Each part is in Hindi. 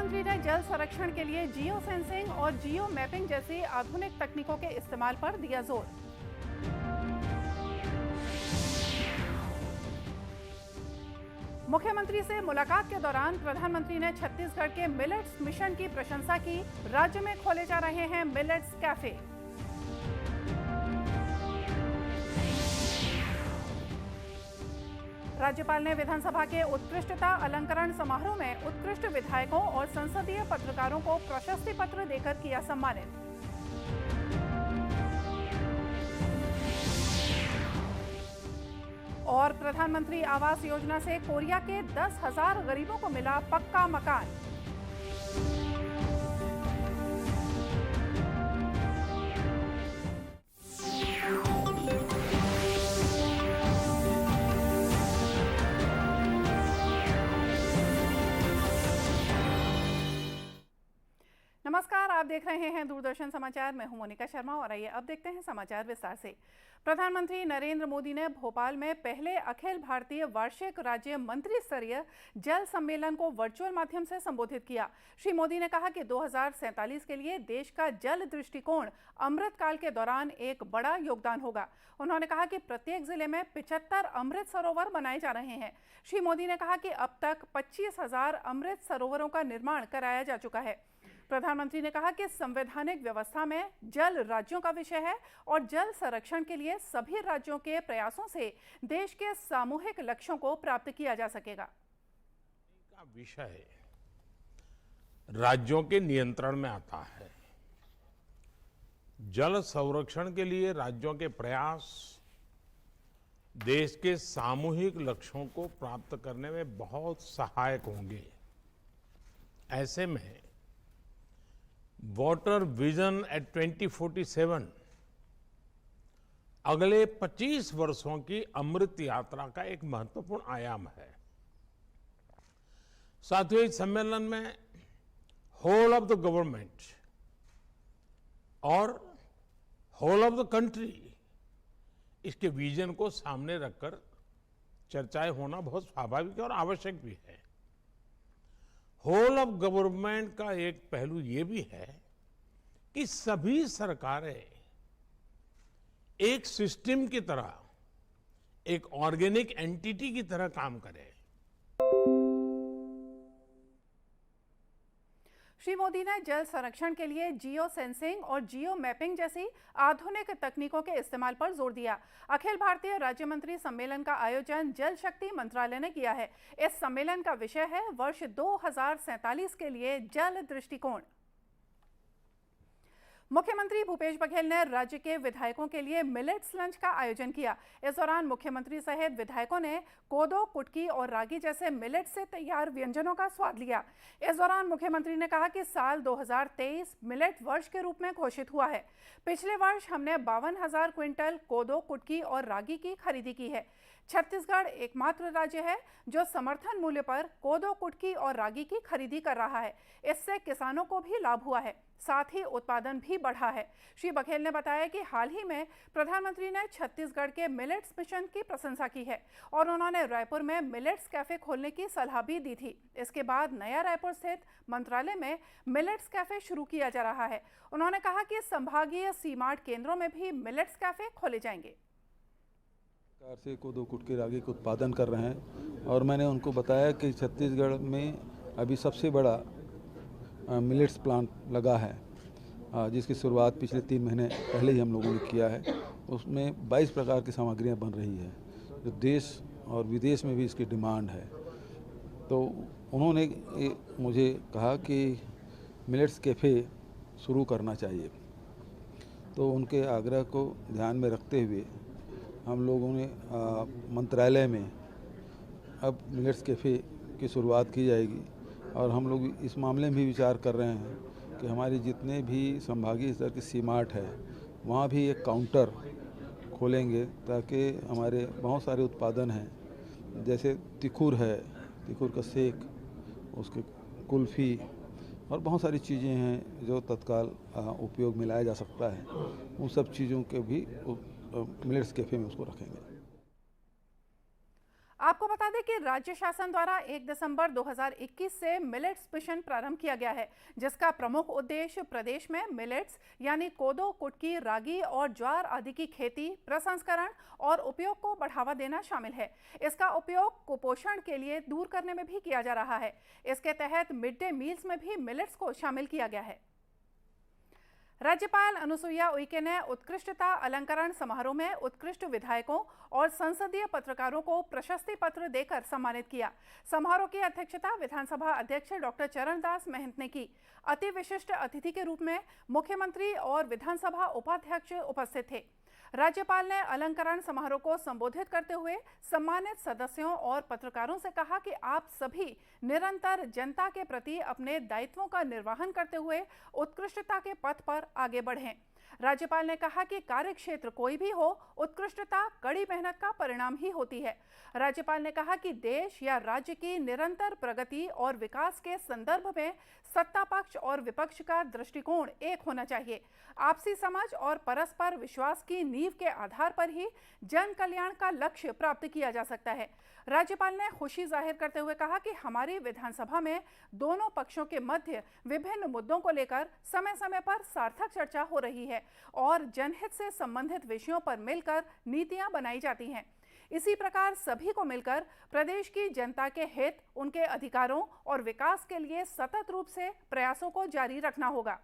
प्रधानमंत्री ने जल संरक्षण के लिए जियो सेंसिंग और जियो मैपिंग जैसी आधुनिक तकनीकों के इस्तेमाल पर दिया जोर। मुख्यमंत्री से मुलाकात के दौरान प्रधानमंत्री ने छत्तीसगढ़ के मिलेट्स मिशन की प्रशंसा की। राज्य में खोले जा रहे हैं मिलेट्स कैफे। राज्यपाल ने विधानसभा के उत्कृष्टता अलंकरण समारोह में उत्कृष्ट विधायकों और संसदीय पत्रकारों को प्रशस्ति पत्र देकर किया सम्मानित। और प्रधानमंत्री आवास योजना से कोरिया के 10,000 गरीबों को मिला पक्का मकान। नमस्कार, आप देख रहे हैं दूरदर्शन समाचार। मैं हूं मोनिका शर्मा और आइए अब देखते हैं समाचार विस्तार से। प्रधानमंत्री नरेंद्र मोदी ने भोपाल में पहले अखिल भारतीय वार्षिक राज्य मंत्री स्तरीय जल सम्मेलन को वर्चुअल माध्यम से संबोधित किया। श्री मोदी ने कहा कि 2047 के लिए देश का जल दृष्टिकोण अमृतकाल के दौरान एक बड़ा योगदान होगा। उन्होंने कहा कि प्रत्येक जिले में 75 अमृत सरोवर बनाए जा रहे हैं। श्री मोदी ने कहा कि अब तक 25,000 अमृत सरोवरों का निर्माण कराया जा चुका है। प्रधानमंत्री ने कहा कि संवैधानिक व्यवस्था में जल राज्यों का विषय है और जल संरक्षण के लिए सभी राज्यों के प्रयासों से देश के सामूहिक लक्ष्यों को प्राप्त किया जा सकेगा। का विषय राज्यों के नियंत्रण में आता है। जल संरक्षण के लिए राज्यों के प्रयास देश के सामूहिक लक्ष्यों को प्राप्त करने में बहुत सहायक होंगे। ऐसे में वाटर विजन एट 2047 अगले 25 वर्षों की अमृत यात्रा का एक महत्वपूर्ण आयाम है। साथियों, इस सम्मेलन में होल ऑफ द गवर्नमेंट और होल ऑफ द कंट्री इसके विजन को सामने रखकर चर्चाएं होना बहुत स्वाभाविक और आवश्यक भी है। होल ऑफ गवर्नमेंट का एक पहलू ये भी है कि सभी सरकारें एक सिस्टम की तरह, एक ऑर्गेनिक एंटिटी की तरह काम करें। श्री मोदी ने जल संरक्षण के लिए जियो सेंसिंग और जियो मैपिंग जैसी आधुनिक तकनीकों के इस्तेमाल पर जोर दिया। अखिल भारतीय राज्य मंत्री सम्मेलन का आयोजन जल शक्ति मंत्रालय ने किया है। इस सम्मेलन का विषय है वर्ष 2047 के लिए जल दृष्टिकोण। मुख्यमंत्री भूपेश बघेल ने राज्य के विधायकों के लिए मिलेट्स लंच का आयोजन किया। इस दौरान मुख्यमंत्री सहित विधायकों ने कोदो, कुटकी और रागी जैसे मिलेट से तैयार व्यंजनों का स्वाद लिया। इस दौरान मुख्यमंत्री ने कहा कि साल 2023 मिलेट वर्ष के रूप में घोषित हुआ है। पिछले वर्ष हमने 52,000 क्विंटल कोदो, कुटकी और रागी की खरीदी की है। छत्तीसगढ़ एकमात्र राज्य है जो समर्थन मूल्य पर कोदो, कुटकी और रागी की खरीदी कर रहा है। इससे किसानों को भी लाभ हुआ है, साथ ही उत्पादन भी बढ़ा है। श्री बघेल ने बताया कि हाल ही में प्रधानमंत्री ने छत्तीसगढ़ के मिलेट्स मिशन की प्रशंसा की है और उन्होंने रायपुर में मिलेट्स कैफे खोलने की सलाह भी दी थी। इसके बाद नया रायपुर स्थित मंत्रालय में मिलेट्स कैफे शुरू किया जा रहा है। उन्होंने कहा कि संभागीय सीमार्ट केंद्रों में भी मिलेट्स कैफे खोले जाएंगे। सरकार से कोदो, कुटकी, रागी का उत्पादन कर रहे हैं और मैंने उनको बताया कि छत्तीसगढ़ में अभी सबसे बड़ा मिलेट्स प्लांट लगा है, जिसकी शुरुआत पिछले 3 महीने पहले ही हम लोगों ने किया है। उसमें 22 प्रकार की सामग्रियां बन रही है जो देश और विदेश में भी इसकी डिमांड है। तो उन्होंने मुझे कहा कि मिलेट्स कैफ़े शुरू करना चाहिए। तो उनके आग्रह को ध्यान में रखते हुए हम लोगों ने मंत्रालय में अब मिलेट्स कैफ़े की शुरुआत की जाएगी और हम लोग इस मामले में भी विचार कर रहे हैं कि हमारी जितने भी संभागीय स्तर की सीमार्ट है वहाँ भी एक काउंटर खोलेंगे ताकि हमारे बहुत सारे उत्पादन हैं, जैसे तिखुर है, तिखुर का सेक, उसके कुल्फ़ी और बहुत सारी चीज़ें हैं जो तत्काल उपयोग में लाया जा सकता है। उन सब चीज़ों के भी मिलेट्स कैफ़े में उसको रखेंगे। आपको बता दें कि राज्य शासन द्वारा 1 दिसंबर 2021 से मिलेट्स मिशन प्रारंभ किया गया है, जिसका प्रमुख उद्देश्य प्रदेश में मिलेट्स यानी कोदो, कुटकी, रागी और ज्वार आदि की खेती, प्रसंस्करण और उपयोग को बढ़ावा देना शामिल है। इसका उपयोग कुपोषण के लिए दूर करने में भी किया जा रहा है। इसके तहत मिड डे मील्स में भी मिलेट्स को शामिल किया गया है। राज्यपाल अनुसुईया उइके ने उत्कृष्टता अलंकरण समारोह में उत्कृष्ट विधायकों और संसदीय पत्रकारों को प्रशस्ति पत्र देकर सम्मानित किया। समारोह की अध्यक्षता विधानसभा अध्यक्ष डॉक्टर चरणदास महंत ने की। अति विशिष्ट अतिथि के रूप में मुख्यमंत्री और विधानसभा उपाध्यक्ष उपस्थित थे। राज्यपाल ने अलंकरण समारोह को संबोधित करते हुए सम्मानित सदस्यों और पत्रकारों से कहा कि आप सभी निरंतर जनता के प्रति अपने दायित्वों का निर्वहन करते हुए उत्कृष्टता के पथ पर आगे बढ़ें। राज्यपाल ने कहा कि कार्यक्षेत्र कोई भी हो, उत्कृष्टता कड़ी मेहनत का परिणाम ही होती है। राज्यपाल ने कहा कि देश या राज्य की निरंतर प्रगति और विकास के संदर्भ में सत्ता पक्ष और विपक्ष का दृष्टिकोण एक होना चाहिए। आपसी समझ और परस्पर विश्वास की नींव के आधार पर ही जन कल्याण का लक्ष्य प्राप्त किया जा सकता है। राज्यपाल ने खुशी जाहिर करते हुए कहा कि हमारी विधानसभा में दोनों पक्षों के मध्य विभिन्न मुद्दों को लेकर समय समय पर सार्थक चर्चा हो रही है और जनहित से संबंधित विषयों पर मिलकर नीतियां बनाई जाती हैं। इसी प्रकार सभी को मिलकर प्रदेश की जनता के हित, उनके अधिकारों और विकास के लिए सतत रूप से प्रयासों को जारी रखना होगा।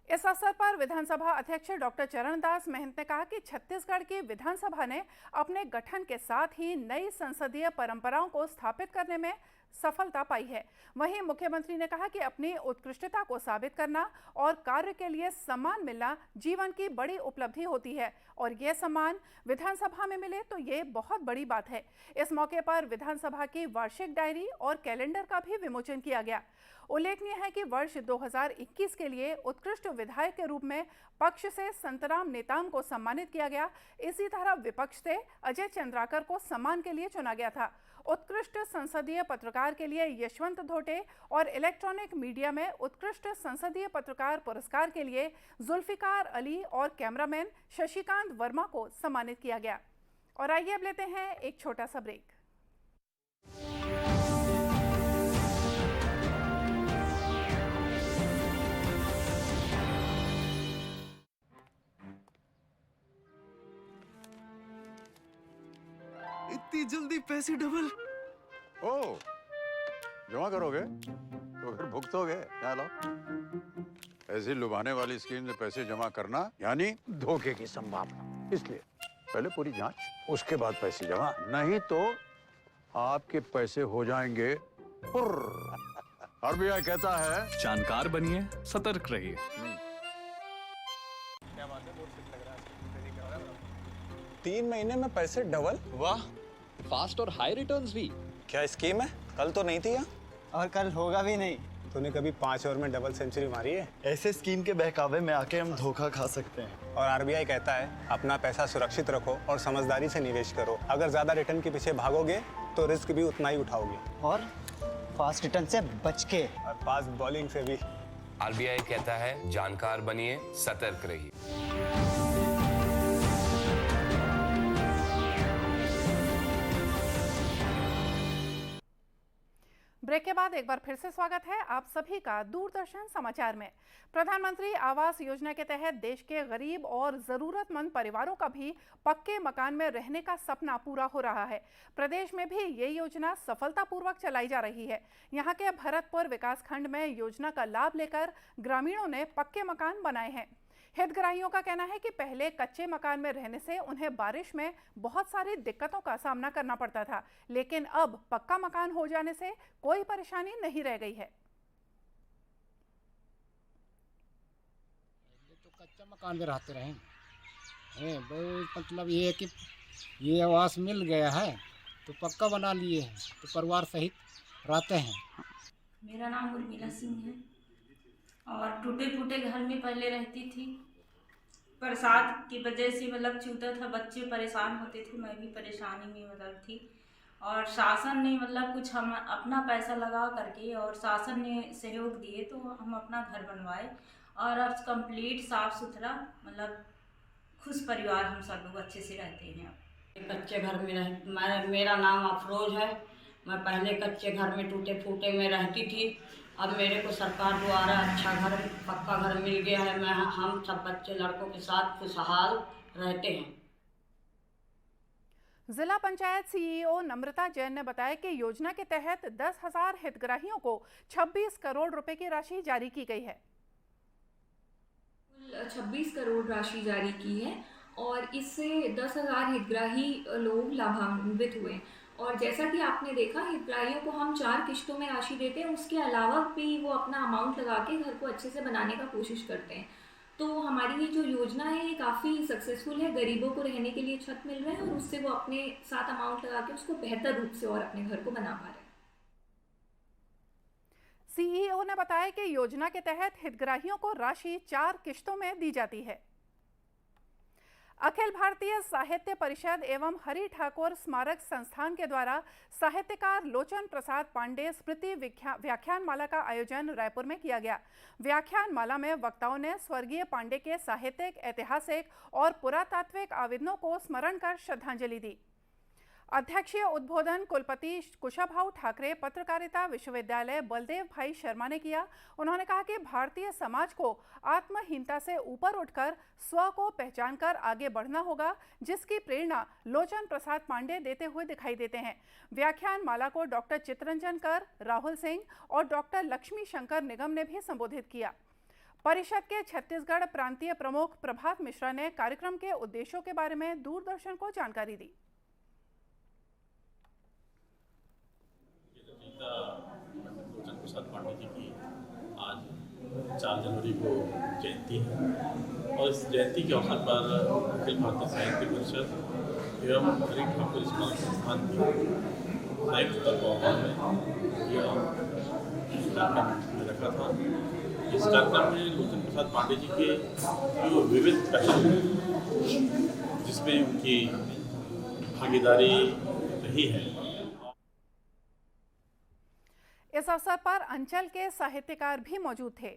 इस अवसर पर विधानसभा अध्यक्ष डॉक्टर चरणदास महंत ने कहा कि छत्तीसगढ़ की विधानसभा ने अपने गठन के साथ ही नई संसदीय परंपराओं को स्थापित करने में सफलता पाई है। वहीं मुख्यमंत्री ने कहा कि अपनी उत्कृष्टता को साबित करना और कार्य के लिए सम्मान मिलना जीवन की बड़ी उपलब्धि होती है और यह सम्मान विधानसभा में मिले तो ये बहुत बड़ी बात है। इस मौके पर विधानसभा की वार्षिक डायरी और कैलेंडर का भी विमोचन किया गया। उल्लेखनीय है कि वर्ष 2021 के लिए उत्कृष्ट विधायक के रूप में पक्ष से संतराम नेताम को सम्मानित किया गया। इसी तरह विपक्ष से अजय चंद्राकर को सम्मान के लिए चुना गया था। उत्कृष्ट संसदीय पत्रकार के लिए यशवंत धोटे और इलेक्ट्रॉनिक मीडिया में उत्कृष्ट संसदीय पत्रकार पुरस्कार के लिए जुल्फिकार अली और कैमरामैन शशिकांत वर्मा को सम्मानित किया गया। और आइए अब लेते हैं एक छोटा सा ब्रेक। इतनी जल्दी पैसे डबल? ओ, जमा करोगे तो फिर भुगतोगे। क्या लो, ऐसी लुभाने वाली स्कीम में पैसे जमा करना यानी धोखे की संभावना। इसलिए पहले पूरी जांच, उसके बाद पैसे जमा, नहीं तो आपके पैसे हो जाएंगे फुर्र। आरबीआई कहता है जानकार बनिए, सतर्क रहिए। 3 महीने में पैसे डबल? वाह, फास्ट और हाई रिटर्न्स भी। क्या स्कीम है? कल तो नहीं थी यहाँ। और कल होगा भी नहीं। तूने कभी 5 ओवर में डबल सेंचुरी मारी है? ऐसे स्कीम के बहकावे में आके हम धोखा खा सकते हैं। और आरबीआई कहता है अपना पैसा सुरक्षित रखो और समझदारी से निवेश करो। अगर ज्यादा रिटर्न के पीछे भागोगे तो रिस्क भी उतना ही उठाओगे। और फास्ट रिटर्न से बच के। और फास्ट बॉलिंग से भी। आरबीआई कहता है जानकार बनिए, सतर्क रहिए। ब्रेक के बाद एक बार फिर से स्वागत है आप सभी का दूरदर्शन समाचार में। प्रधानमंत्री आवास योजना के तहत देश के गरीब और जरूरतमंद परिवारों का भी पक्के मकान में रहने का सपना पूरा हो रहा है। प्रदेश में भी ये योजना सफलतापूर्वक चलाई जा रही है। यहाँ के भरतपुर विकासखंड में योजना का लाभ लेकर ग्रामीणों ने पक्के मकान बनाए हैं। हितग्राहियों का कहना है कि पहले कच्चे मकान में रहने से उन्हें बारिश में बहुत सारी दिक्कतों का सामना करना पड़ता था, लेकिन अब पक्का मकान हो जाने से कोई परेशानी नहीं रह गई है। तो कच्चा मकान में रहते रहे हैं, बहुत मतलब ये है कि ये आवास मिल गया है तो पक्का बना लिए हैं तो परिवार सहित रहते हैं। मेरा नाम उर्मिला सिंह है और टूटे फूटे घर में पहले रहती थी। बरसात की वजह से मतलब छूता था, बच्चे परेशान होते थे, मैं भी परेशानी में मतलब थी। और शासन ने मतलब कुछ हम अपना पैसा लगा करके और शासन ने सहयोग दिए तो हम अपना घर बनवाए और अब कंप्लीट साफ़ सुथरा मतलब खुश परिवार हम सब लोग अच्छे से रहते हैं। कच्चे घर में मेरा नाम अफरोज है। मैं पहले कच्चे घर में टूटे फूटे में रहती थी। अब मेरे को सरकार द्वारा अच्छा घर, पक्का घर मिल गया है। हम सब बच्चे लड़कों के साथ खुशहाल रहते हैं। जिला पंचायत सीईओ नम्रता जैन ने बताया कि योजना के तहत 10,000 हितग्राहियों को 26 करोड़ रुपए की राशि जारी की गई है। 26 करोड़ राशि जारी की है और इससे 10,000 हितग्राही लोग लाभान्वित हुए। और जैसा कि आपने देखा, हितग्राहियों को हम 4 किश्तों में राशि देते हैं। उसके अलावा भी वो अपना अमाउंट लगा के घर को अच्छे से बनाने का कोशिश करते हैं। तो हमारी ये जो योजना है ये काफ़ी सक्सेसफुल है। गरीबों को रहने के लिए छत मिल रहा है और उससे वो अपने साथ अमाउंट लगा के उसको बेहतर रूप से और अपने घर को बना पा रहे हैं। सीईओ ने बताया कि योजना के तहत हितग्राहियों को राशि 4 किश्तों में दी जाती है। अखिल भारतीय साहित्य परिषद एवं हरि ठाकुर स्मारक संस्थान के द्वारा साहित्यकार लोचन प्रसाद पांडे स्मृति व्याख्यान माला का आयोजन रायपुर में किया गया। व्याख्यान माला में वक्ताओं ने स्वर्गीय पांडे के साहित्यिक, ऐतिहासिक और पुरातात्विक आवेदनों को स्मरण कर श्रद्धांजलि दी। अध्यक्षीय उद्बोधन कुलपति कुशाभाऊ ठाकरे पत्रकारिता विश्वविद्यालय बलदेव भाई शर्मा ने किया। उन्होंने कहा कि भारतीय समाज को आत्महीनता से ऊपर उठकर स्व को पहचान कर आगे बढ़ना होगा, जिसकी प्रेरणा लोचन प्रसाद पांडे देते हुए दिखाई देते हैं। व्याख्यान माला को डॉक्टर चितरंजन कर, राहुल सिंह और डॉक्टर लक्ष्मी शंकर निगम ने भी संबोधित किया। परिषद के छत्तीसगढ़ प्रांतीय प्रमुख प्रभात मिश्रा ने कार्यक्रम के उद्देश्यों के बारे में दूरदर्शन को जानकारी दी। लोचन प्रसाद पांडे जी की आज 4 जनवरी को जयंती है और इस जयंती के अवसर पर अखिल भारतीय साहित्य परिषद एवं हरि ठाकुर स्मारक संस्थान की संयुक्त तत्वावधान में यह कार्यक्रम रखा था। इस कार्यक्रम में लोचन प्रसाद पांडे जी के जो विविध पहलू जिसमें उनकी भागीदारी रही है। इस अवसर पर अंचल के साहित्यकार भी मौजूद थे।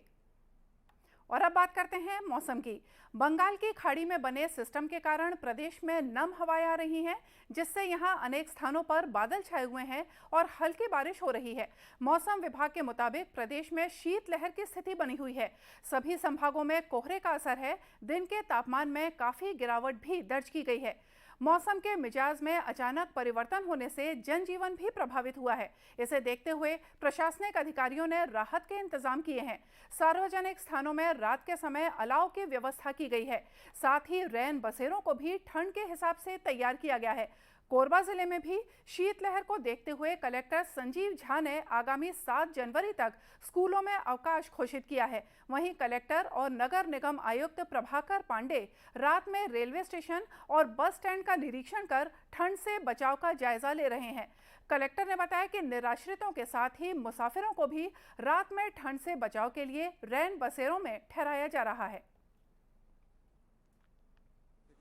और अब बात करते हैं मौसम की। बंगाल की खाड़ी में बने सिस्टम के कारण प्रदेश में नम हवाएं आ रही हैं, जिससे यहां अनेक स्थानों पर बादल छाए हुए हैं और हल्की बारिश हो रही है। मौसम विभाग के मुताबिक प्रदेश में शीतलहर की स्थिति बनी हुई है। सभी संभागों में कोहरे का असर है। दिन के तापमान में काफी गिरावट भी दर्ज की गई है। मौसम के मिजाज में अचानक परिवर्तन होने से जनजीवन भी प्रभावित हुआ है। इसे देखते हुए प्रशासनिक अधिकारियों ने राहत के इंतजाम किए हैं। सार्वजनिक स्थानों में रात के समय अलाव की व्यवस्था की गई है। साथ ही रैन बसेरों को भी ठंड के हिसाब से तैयार किया गया है। कोरबा जिले में भी शीतलहर को देखते हुए कलेक्टर संजीव झा ने आगामी 7 जनवरी तक स्कूलों में अवकाश घोषित किया है। वहीं कलेक्टर और नगर निगम आयुक्त प्रभाकर पांडे रात में रेलवे स्टेशन और बस स्टैंड का निरीक्षण कर ठंड से बचाव का जायजा ले रहे हैं। कलेक्टर ने बताया कि निराश्रितों के साथ ही मुसाफिरों को भी रात में ठंड से बचाव के लिए रैन बसेरों में ठहराया जा रहा है।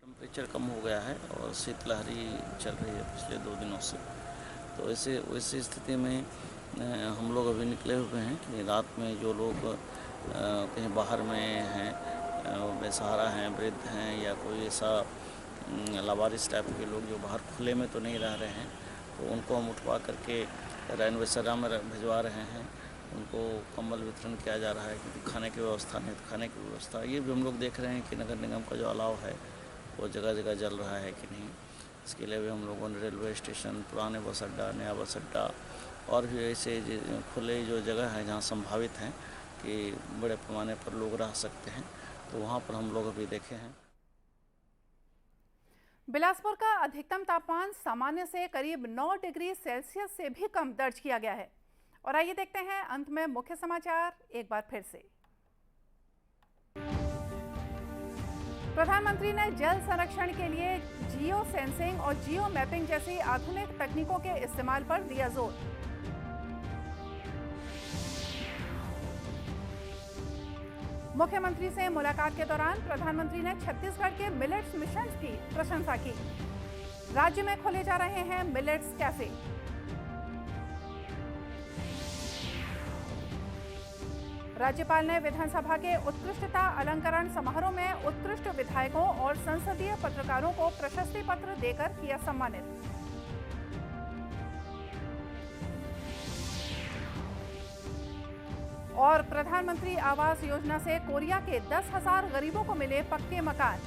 टेम्परेचर कम हो गया है और शीतलहरी चल रही है पिछले 2 दिनों से। तो ऐसी स्थिति में हम लोग अभी निकले हुए हैं कि रात में जो लोग कहीं बाहर में हैं, बेसहारा हैं, वृद्ध हैं या कोई ऐसा लावारिस टाइप के लोग जो बाहर खुले में तो नहीं रह रहे हैं, तो उनको हम उठवा करके रैन बसेरा में भिजवा रहे हैं। उनको कंबल वितरण किया जा रहा है, क्योंकि खाने की व्यवस्था नहीं, तो खाने की व्यवस्था ये भी हम लोग देख रहे हैं कि नगर निगम का जो अलाव है वो जगह जगह जल रहा है कि नहीं। इसके लिए भी हम लोगों ने रेलवे स्टेशन, पुराने बस अड्डा, नया बस अड्डा और भी ऐसे खुले जो जगह हैं जहाँ संभावित हैं कि बड़े पैमाने पर लोग रह सकते हैं, तो वहाँ पर हम लोग अभी देखे हैं। बिलासपुर का अधिकतम तापमान सामान्य से करीब 9 डिग्री सेल्सियस से भी कम दर्ज किया गया है। और आइए देखते हैं अंत में मुख्य समाचार एक बार फिर से। प्रधानमंत्री ने जल संरक्षण के लिए जियो सेंसिंग और जियो मैपिंग जैसी आधुनिक तकनीकों के इस्तेमाल पर दिया जोर। मुख्यमंत्री से मुलाकात के दौरान प्रधानमंत्री ने छत्तीसगढ़ के मिलेट्स मिशन की प्रशंसा की। राज्य में खोले जा रहे हैं मिलेट्स कैफे। राज्यपाल ने विधानसभा के उत्कृष्टता अलंकरण समारोह में उत्कृष्ट विधायकों और संसदीय पत्रकारों को प्रशस्ति पत्र देकर किया सम्मानित। और प्रधानमंत्री आवास योजना से कोरिया के 10,000 गरीबों को मिले पक्के मकान।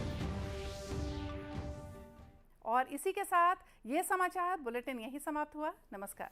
और इसी के साथ ये समाचार बुलेटिन यहीं समाप्त हुआ। नमस्कार।